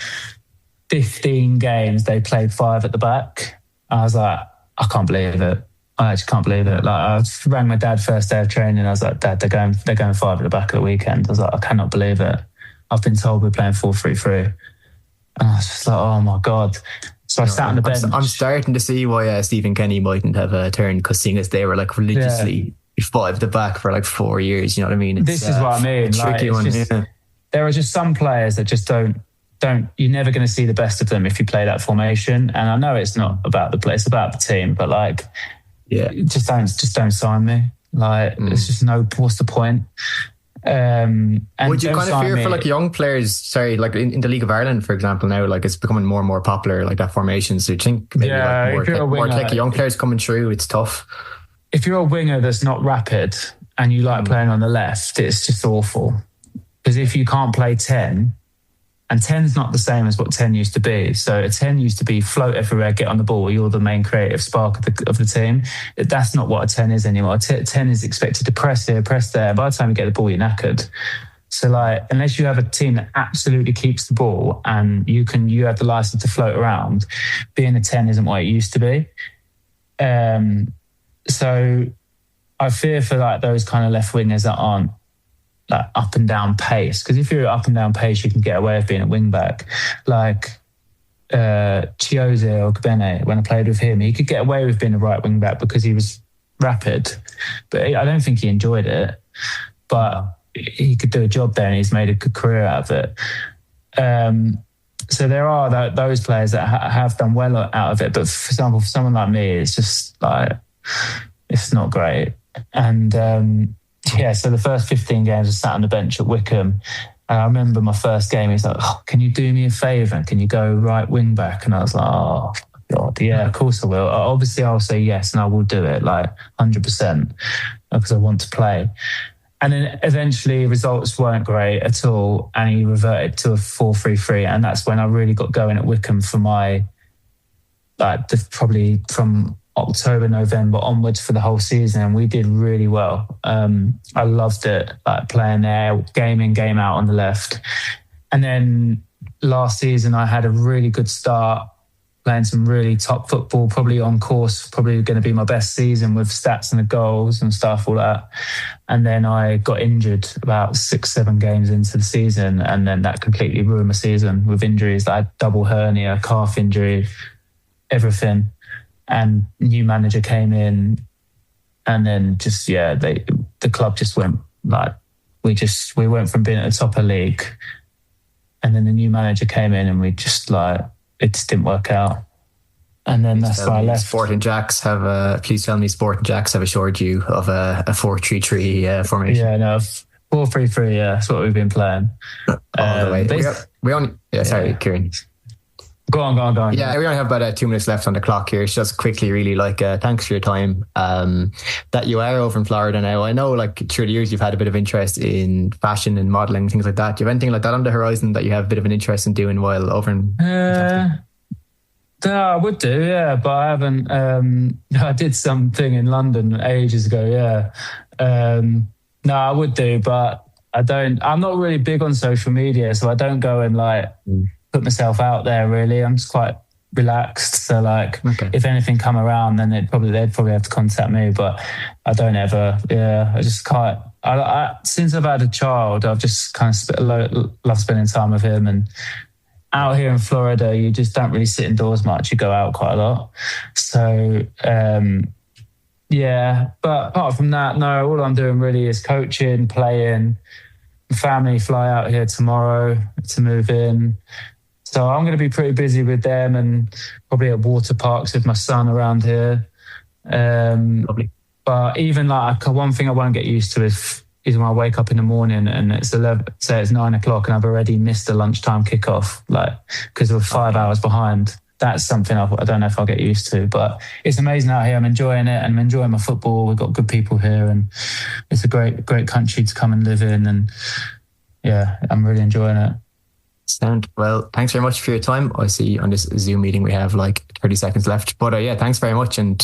15 games, they played five at the back. I was like, I can't believe it. I actually can't believe it. Like, I rang my dad first day of training. I was like, Dad, they're going five at the back at the weekend. I was like, I cannot believe it. I've been told we're playing 4-3-3. And I was just like, oh my God. So I sat on the bench. I'm starting to see why Stephen Kenny mightn't have a turn, because seeing as they were like religiously five at the back for like 4 years, you know what I mean? This is what I mean. Tricky one. There are just some players that just don't. You're never going to see the best of them if you play that formation. And I know it's not about the play, it's about the team. But like, just don't sign me. Like, it's just what's the point? And would you kind of fear for like young players? Sorry, like in the League of Ireland, for example, now like it's becoming more and more popular, like that formation. So you think maybe more techy young players coming through? It's tough. If you're a winger that's not rapid and you like playing on the left, it's just awful. Because if you can't play 10, and 10's not the same as what 10 used to be. So a 10 used to be float everywhere, get on the ball, you're the main creative spark of the team. That's not what a 10 is anymore. 10 is expected to press here, press there. By the time you get the ball, you're knackered. So like, unless you have a team that absolutely keeps the ball and you have the license to float around, being a 10 isn't what it used to be. So I fear for like those kind of left wingers that aren't like up and down pace, because if you're up and down pace, you can get away with being a wing back. Like Chiozé or Gbene, when I played with him, he could get away with being a right wing back because he was rapid, but I don't think he enjoyed it. But he could do a job there, and he's made a good career out of it. So there are those players that have done well out of it, but for example, for someone like me, it's just like, it's not great. And so the first 15 games I sat on the bench at Wickham, and I remember my first game, he's like, oh, can you do me a favour? Can you go right wing back? And I was like, oh God, yeah, of course I will. Obviously I'll say yes, and I will do it, like 100%, because I want to play. And then eventually results weren't great at all, and he reverted to a 4-3-3, and that's when I really got going at Wickham for my, like, probably from October, November onwards for the whole season, and we did really well. I loved it, like playing there, game in, game out on the left. And then last season I had a really good start, playing some really top football, probably on course, probably going to be my best season with stats and the goals and stuff, all that. And then I got injured about 6-7 games into the season, and then that completely ruined my season with injuries. I had double hernia, calf injury, everything. And new manager came in, and then just the club just went like, we went from being at the top of the league, and then the new manager came in, and we just like, it just didn't work out. And then that's why I left. Sporting Jax please tell me Sporting Jax have assured you of a 4-3-3 formation. Yeah, no, 4-3-3. Yeah, that's what we've been playing. All the way. We only. Sorry, Kieran. Go on. Yeah, we only have about 2 minutes left on the clock here. It's just quickly, really, thanks for your time. That you are over in Florida now. I know, through the years, you've had a bit of interest in fashion and modelling, things like that. Do you have anything like that on the horizon that you have a bit of an interest in doing while over in? No, I would do, yeah, but I haven't. I did something in London ages ago, yeah. No, I would do, but I don't. I'm not really big on social media, so I don't go and put myself out there. Really, I'm just quite relaxed. So, if anything come around, then they'd probably have to contact me. But I don't ever. Yeah, I just can't. Since I've had a child, I've just kind of love spending time with him. And out here in Florida, you just don't really sit indoors much. You go out quite a lot. So, yeah. But apart from that, no. All I'm doing really is coaching, playing. Family fly out here tomorrow to move in. So I'm going to be pretty busy with them and probably at water parks with my son around here. Lovely. But even one thing I won't get used to is when I wake up in the morning and it's 9 o'clock and I've already missed the lunchtime kickoff, because we're 5 hours behind. That's something I don't know if I'll get used to, but it's amazing out here. I'm enjoying it and I'm enjoying my football. We've got good people here and it's a great country to come and live in. And yeah, I'm really enjoying it. Sound well. Thanks very much for your time. I see on this Zoom meeting we have 30 seconds left. But yeah, thanks very much and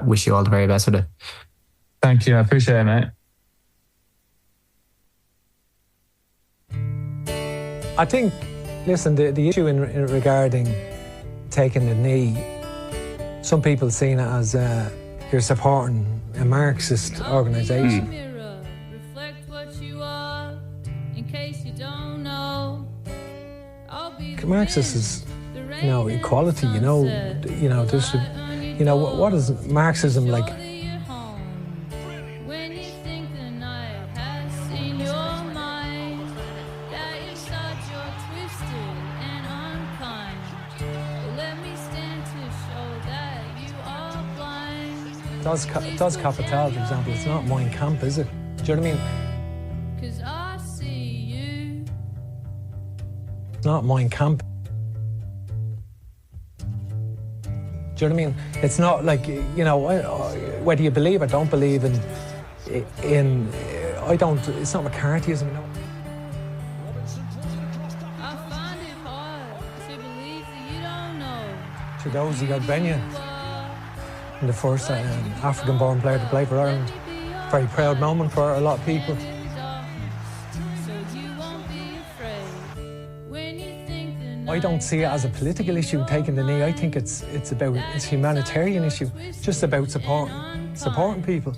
wish you all the very best with it. Thank you. I appreciate it, mate. I think, listen, the issue in regarding taking the knee, some people seen it as you're supporting a Marxist organisation. Marxist is, equality. There's, what is Marxism like? Does Capital, for example, it's not Mein Kampf, is it? Do you know what I mean? It's not Mein Kampf. Do you know what I mean? It's not whether you believe or don't believe in it's not McCarthyism, Chidozie Ogbenya, the first African-born player to play for Ireland. Very proud moment for a lot of people. I don't see it as a political issue, taking the knee. I think it's a humanitarian issue, just about supporting people.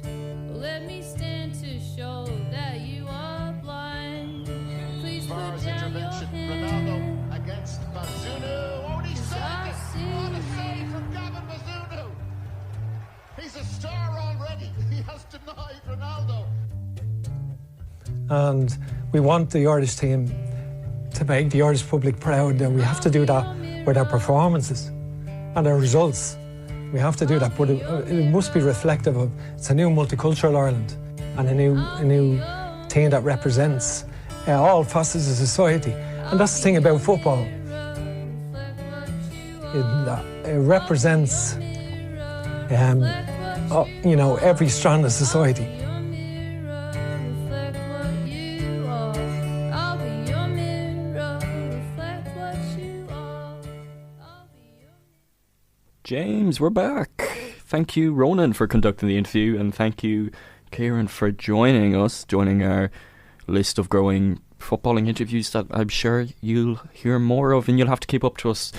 And we want the Irish team to make the Irish public proud, and we have to do that with our performances and our results. We have to do that, but it must be reflective of it's a new multicultural Ireland and a new team that represents all facets of society. And that's the thing about football. It represents, every strand of society. James, we're back. Thank you, Ronan, for conducting the interview, and thank you, Kieran, for joining our list of growing footballing interviews that I'm sure you'll hear more of, and you'll have to keep up to us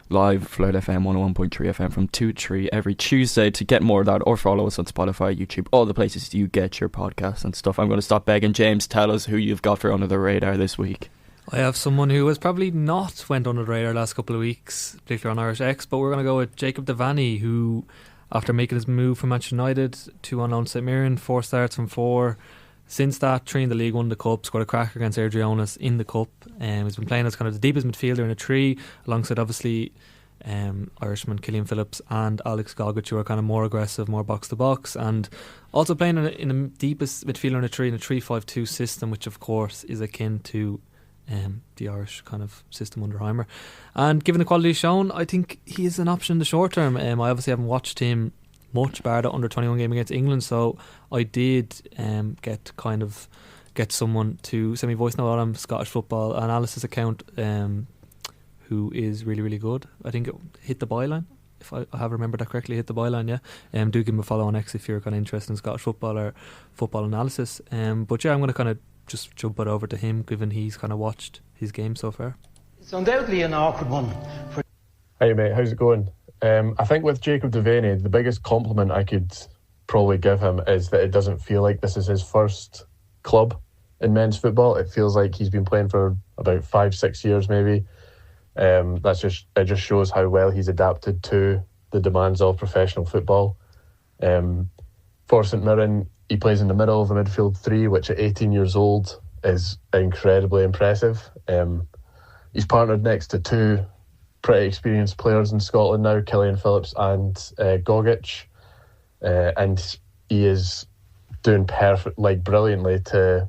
live, Flood FM 101.3 FM from 2 to 3 every Tuesday to get more of that, or follow us on Spotify, YouTube, all the places you get your podcasts and stuff. I'm going to stop begging. James, tell us who you've got for Under the Radar this week. I have someone who has probably not went under the radar last couple of weeks, particularly on Irish X, but we're going to go with Jacob Devaney, who, after making his move from Manchester United to on loan to St Mirren, 4 starts from 4. Since that, 3 in the league, 1 in the cup, scored a cracker against Adrianis in the cup. He's been playing as kind of the deepest midfielder in a 3, alongside obviously Irishman Killian Phillips and Alex Gogic, who are kind of more aggressive, more box to box, and also playing in the deepest midfielder in a 3-5-2 system, which of course is akin to the Irish kind of system under Heimer. And given the quality shown, I think he is an option in the short term. I obviously haven't watched him much, bar the under 21 game against England, so I did get someone to send me voice note on him, Scottish football analysis account, who is really, really good. I think it hit the byline, if I have remembered that correctly. Hit the byline, yeah. Do give him a follow on X if you're kind of interested in Scottish football or football analysis. But yeah, I'm going to kind of just jump it over to him, given he's kind of watched his game so far. It's undoubtedly an awkward one. Hey mate, how's it going? I think with Jacob Devaney, the biggest compliment I could probably give him is that it doesn't feel like this is his first club in men's football. It feels like he's been playing for about 5-6 years maybe. It just shows how well he's adapted to the demands of professional football. For St Mirren, he plays in the middle of the midfield three, which at 18 years old is incredibly impressive. He's partnered next to two pretty experienced players in Scotland now, Killian Phillips and Gogic, and he is doing brilliantly to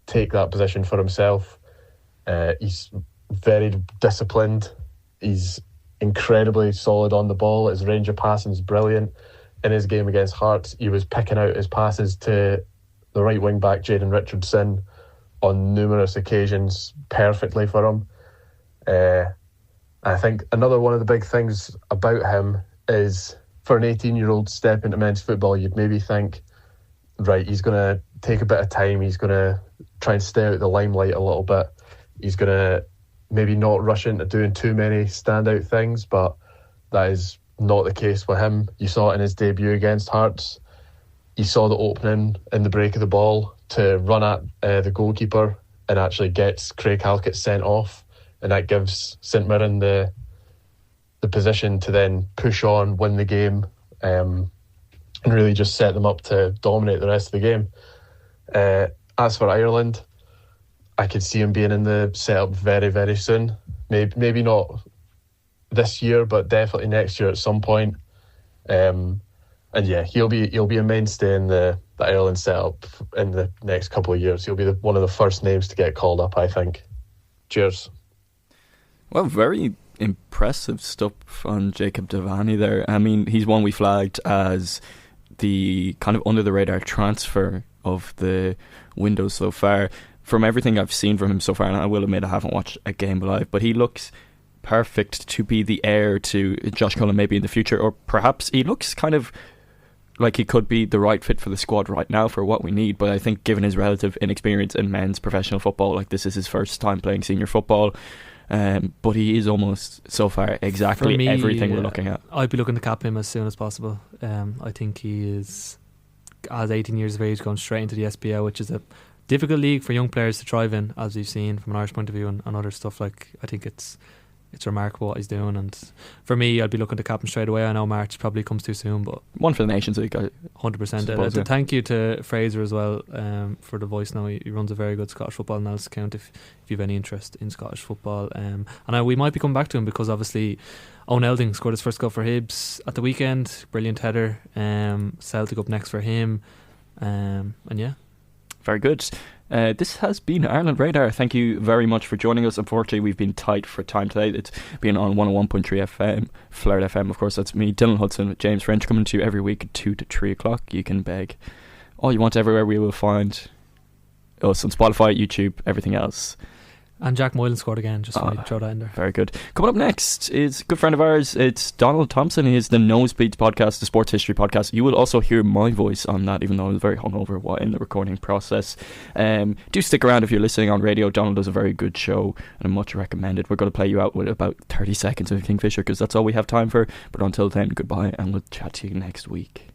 take that position for himself. He's very disciplined. He's incredibly solid on the ball. His range of passing is brilliant. In his game against Hearts, he was picking out his passes to the right wing back Jayden Richardson on numerous occasions perfectly for him. I think another one of the big things about him is, for an 18-year-old step into men's football, you'd maybe think, right, he's going to take a bit of time, he's going to try and stay out the limelight a little bit, he's going to maybe not rush into doing too many standout things, but that is not the case with him. You saw it in his debut against Hearts. He saw the opening in the break of the ball to run at the goalkeeper and actually gets Craig Halkett sent off, and that gives St Mirren the position to then push on, win the game, and really just set them up to dominate the rest of the game. As for Ireland, I could see him being in the setup very, very soon. Maybe not this year, but definitely next year at some point. And yeah, he'll be a mainstay in the Ireland setup in the next couple of years. He'll be one of the first names to get called up, I think. Cheers. Well, very impressive stuff on Jacob Devaney there. I mean, he's one we flagged as the kind of under the radar transfer of the window so far. From everything I've seen from him so far, and I will admit I haven't watched a game live, but he looks perfect to be the heir to Josh Cullen maybe in the future, or perhaps he looks kind of like he could be the right fit for the squad right now for what we need. But I think given his relative inexperience in men's professional football, like this is his first time playing senior football, but he is almost so far exactly everything we're looking at. I'd be looking to cap him as soon as possible. I think he is, as 18 years of age, going straight into the SPL, which is a difficult league for young players to thrive in, as we've seen from an Irish point of view and other stuff. Like, I think it's remarkable what he's doing, and for me, I'd be looking to cap him straight away. I know March probably comes too soon, but one for the Nations League, 100%. Thank you to Fraser as well for the voice now. He runs a very good Scottish football analysis account if you have any interest in Scottish football, and we might be coming back to him because obviously Owen Elding scored his first goal for Hibs at the weekend. Brilliant header. Celtic up next for him, and yeah, very good. This has been Ireland Radar. Thank you very much for joining us. Unfortunately, we've been tight for time today. It's been on 101.3 FM, Flirt FM, of course. That's me, Dylan Hudson, with James French, coming to you every week at 2 to 3 o'clock. You can beg all you want everywhere. We will find us on Spotify, YouTube, everything else. And Jack Moylan scored again, just want to throw that in there. Very good. Coming up next is a good friend of ours. It's Donald Thompson. He is the Nosebleeds podcast, the sports history podcast. You will also hear my voice on that, even though I was very hungover in the recording process. Do stick around if you're listening on radio. Donald does a very good show and much recommended. We're going to play you out with about 30 seconds of Kingfisher because that's all we have time for. But until then, goodbye, and we'll chat to you next week.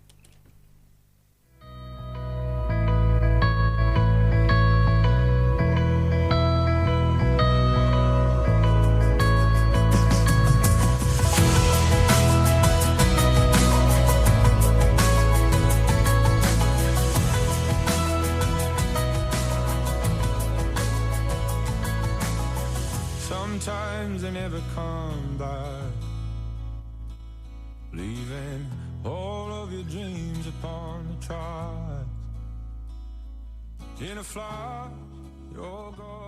Sometimes they never come back. leaving all of your dreams upon the tracks. In a flash, you're gone.